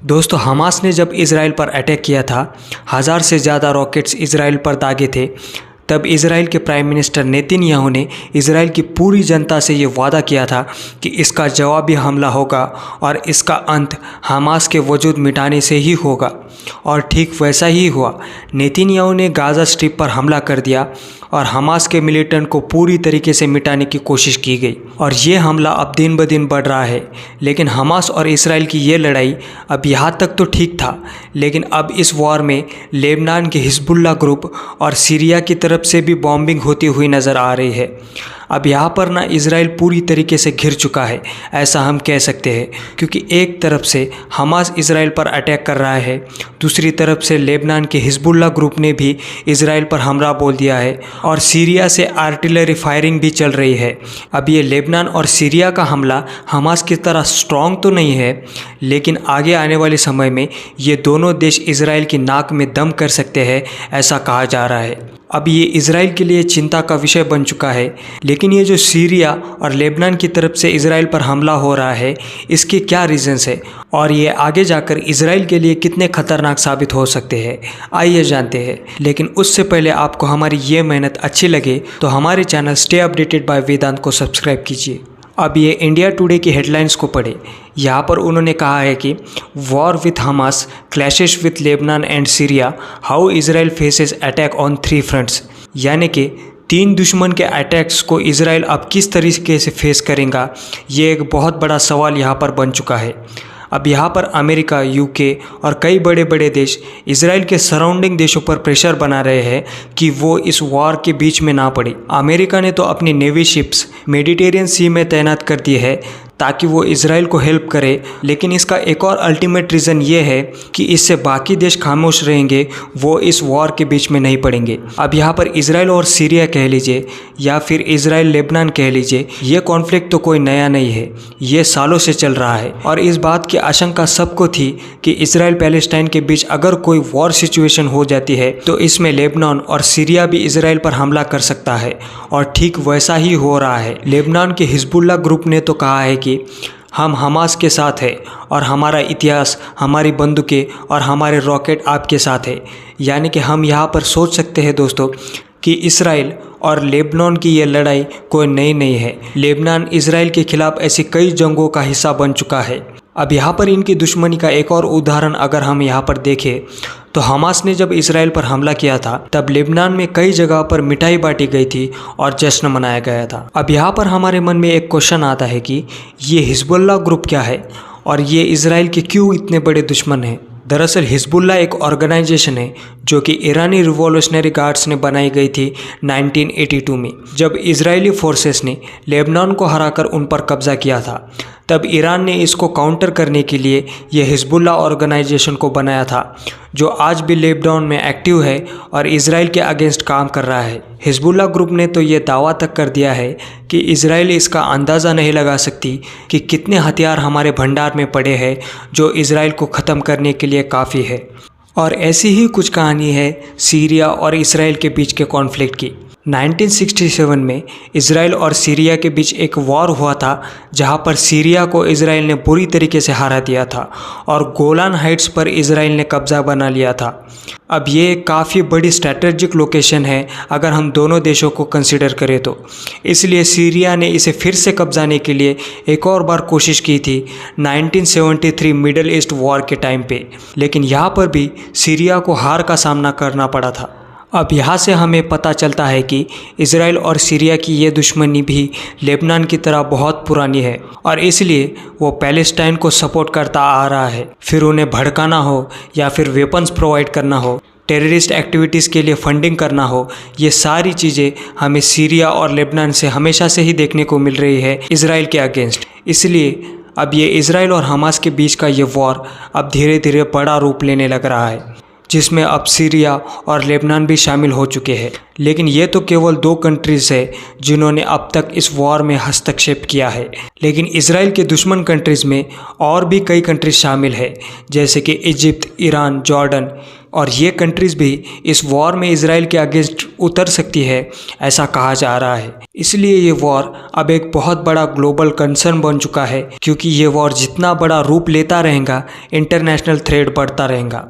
दोस्तों, हमास ने जब इज़राइल पर अटैक किया था, 1000 से ज़्यादा रॉकेट्स इज़राइल पर दागे थे। तब इज़राइल के प्राइम मिनिस्टर नेतन्याहू ने इज़राइल की पूरी जनता से ये वादा किया था कि इसका जवाबी हमला होगा और इसका अंत हमास के वजूद मिटाने से ही होगा। और ठीक वैसा ही हुआ। नेतन्याहू ने गाज़ा स्ट्रिप पर हमला कर दिया और हमास के मिलिटेंट को पूरी तरीके से मिटाने की कोशिश की गई। और ये हमला अब दिन ब दिन बढ़ रहा है। लेकिन हमास और इज़राइल की ये लड़ाई अब यहाँ तक तो ठीक था, लेकिन अब इस वॉर में लेबनान के हिजबुल्लाह ग्रुप और सीरिया की तरफ से भी बॉम्बिंग होती हुई नज़र आ रही है। अब यहाँ पर ना इज़राइल पूरी तरीके से घिर चुका है, ऐसा हम कह सकते हैं, क्योंकि एक तरफ से हमास इज़राइल पर अटैक कर रहा है, दूसरी तरफ से लेबनान के हिजबुल्लाह ग्रुप ने भी इज़राइल पर हमला बोल दिया है और सीरिया से आर्टिलरी फायरिंग भी चल रही है। अब ये लेबनान और सीरिया का हमला हमास की तरह स्ट्रॉन्ग तो नहीं है, लेकिन आगे आने वाले समय में ये दोनों देश इज़राइल की नाक में दम कर सकते हैं, ऐसा कहा जा रहा है। अब ये इज़राइल के लिए चिंता का विषय बन चुका है। लेकिन ये जो सीरिया और लेबनान की तरफ से इज़राइल पर हमला हो रहा है, इसके क्या रीज़न्स है और ये आगे जाकर इज़राइल के लिए कितने खतरनाक साबित हो सकते हैं, आइए जानते हैं। लेकिन उससे पहले आपको हमारी ये मेहनत अच्छी लगे तो हमारे चैनल स्टे अपडेटेड बाय वेदांत को सब्सक्राइब कीजिए। अब ये इंडिया टुडे की हेडलाइंस को पढ़े। यहाँ पर उन्होंने कहा है कि war with Hamas clashes with Lebanon and Syria, how Israel faces attack on 3 fronts. यानी कि 3 दुश्मन के अटैक्स को इज़राइल अब किस तरीके से फेस करेगा, ये एक बहुत बड़ा सवाल यहाँ पर बन चुका है। अब यहाँ पर अमेरिका, यूके और कई बड़े बड़े देश इज़राइल के सराउंडिंग देशों पर प्रेशर बना रहे हैं कि वो इस वॉर के बीच में ना पड़े। अमेरिका ने तो अपनी नेवी शिप्स मेडिटेरियन सी में तैनात कर दी है ताकि वो इज़राइल को हेल्प करे। लेकिन इसका एक और अल्टीमेट रीज़न ये है कि इससे बाकी देश खामोश रहेंगे, वो इस वॉर के बीच में नहीं पड़ेंगे। अब यहाँ पर इज़राइल और सीरिया कह लीजिए या फिर इज़राइल लेबनान कह लीजिए, ये कॉन्फ्लिक्ट तो कोई नया नहीं है, ये सालों से चल रहा है। और इस बात की आशंका सबको थी कि इज़राइल पैलेस्टाइन के बीच अगर कोई वॉर सिचुएशन हो जाती है तो इसमें लेबनान और सीरिया भी इज़राइल पर हमला कर सकता है। और ठीक वैसा ही हो रहा है। लेबनान के हिजबुल्लाह ग्रुप ने तो कहा है कि हम हमास के साथ हैं और हमारा इतिहास, हमारी बंदूकें और हमारे रॉकेट आपके साथ है। यानी कि हम यहाँ पर सोच सकते हैं दोस्तों कि इज़राइल और लेबनान की ये लड़ाई कोई नई नहीं है। लेबनान इज़राइल के खिलाफ ऐसी कई जंगों का हिस्सा बन चुका है। अब यहाँ पर इनकी दुश्मनी का एक और उदाहरण अगर हम यहाँ पर देखें तो हमास ने जब इज़राइल पर हमला किया था तब लेबनान में कई जगह पर मिठाई बांटी गई थी और जश्न मनाया गया था। अब यहाँ पर हमारे मन में एक क्वेश्चन आता है कि ये हिजबुल्लाह ग्रुप क्या है और ये इज़राइल के क्यों इतने बड़े दुश्मन हैं। दरअसल हिजबुल्लाह एक ऑर्गेनाइजेशन है जो कि ईरानी रिवॉल्यूशनरी गार्ड्स ने बनाई गई थी 1982 में। जब इजरायली फोर्सेस ने लेबनान को हराकर उन पर कब्जा किया था तब ईरान ने इसको काउंटर करने के लिए ये हिजबुल्लाह ऑर्गेनाइजेशन को बनाया था, जो आज भी लेबनान में एक्टिव है और इजराइल के अगेंस्ट काम कर रहा है। हिजबुल्लाह ग्रुप ने तो ये दावा तक कर दिया है कि इजराइल इसका अंदाज़ा नहीं लगा सकती कि कितने हथियार हमारे भंडार में पड़े हैं जो इजराइल को ख़त्म करने के लिए काफ़ी है। और ऐसी ही कुछ कहानी है सीरिया और इजराइल के बीच के कॉन्फ्लिक्ट की। 1967 में इजराइल और सीरिया के बीच एक वॉर हुआ था जहां पर सीरिया को इजराइल ने बुरी तरीके से हरा दिया था और गोलान हाइट्स पर इजराइल ने कब्जा बना लिया था। अब ये काफ़ी बड़ी स्ट्रैटेजिक लोकेशन है अगर हम दोनों देशों को कंसिडर करें तो, इसलिए सीरिया ने इसे फिर से कब्जाने के लिए एक और बार कोशिश की थी 1973 मिडल ईस्ट वॉर के टाइम पे। लेकिन यहाँ पर भी सीरिया को हार का सामना करना पड़ा था। अब यहाँ से हमें पता चलता है कि इजराइल और सीरिया की ये दुश्मनी भी लेबनान की तरह बहुत पुरानी है और इसलिए वो पैलेस्टाइन को सपोर्ट करता आ रहा है। फिर उन्हें भड़काना हो या फिर वेपन्स प्रोवाइड करना हो, टेररिस्ट एक्टिविटीज़ के लिए फंडिंग करना हो, ये सारी चीज़ें हमें सीरिया और लेबनान से हमेशा से ही देखने को मिल रही है इजराइल के अगेंस्ट। इसलिए अब ये इजराइल और हमास के बीच का ये वॉर अब धीरे धीरे बड़ा रूप लेने लग रहा है, जिसमें अब सीरिया और लेबनान भी शामिल हो चुके हैं। लेकिन ये तो केवल 2 कंट्रीज़ है जिन्होंने अब तक इस वॉर में हस्तक्षेप किया है। लेकिन इजराइल के दुश्मन कंट्रीज़ में और भी कई कंट्रीज शामिल है, जैसे कि इजिप्ट, ईरान, जॉर्डन। और ये कंट्रीज़ भी इस वॉर में इजराइल के अगेंस्ट उतर सकती है, ऐसा कहा जा रहा है। इसलिए ये वॉर अब एक बहुत बड़ा ग्लोबल कंसर्न बन चुका है, क्योंकि ये वॉर जितना बड़ा रूप लेता रहेगा इंटरनेशनल थ्रेट बढ़ता रहेगा।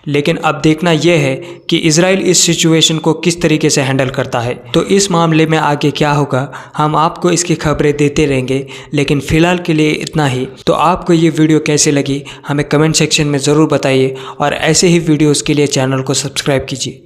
लेकिन अब देखना यह है कि इजराइल इस सिचुएशन को किस तरीके से हैंडल करता है। तो इस मामले में आगे क्या होगा हम आपको इसकी खबरें देते रहेंगे, लेकिन फ़िलहाल के लिए इतना ही। तो आपको ये वीडियो कैसे लगी हमें कमेंट सेक्शन में ज़रूर बताइए और ऐसे ही वीडियोज़ के लिए चैनल को सब्सक्राइब कीजिए।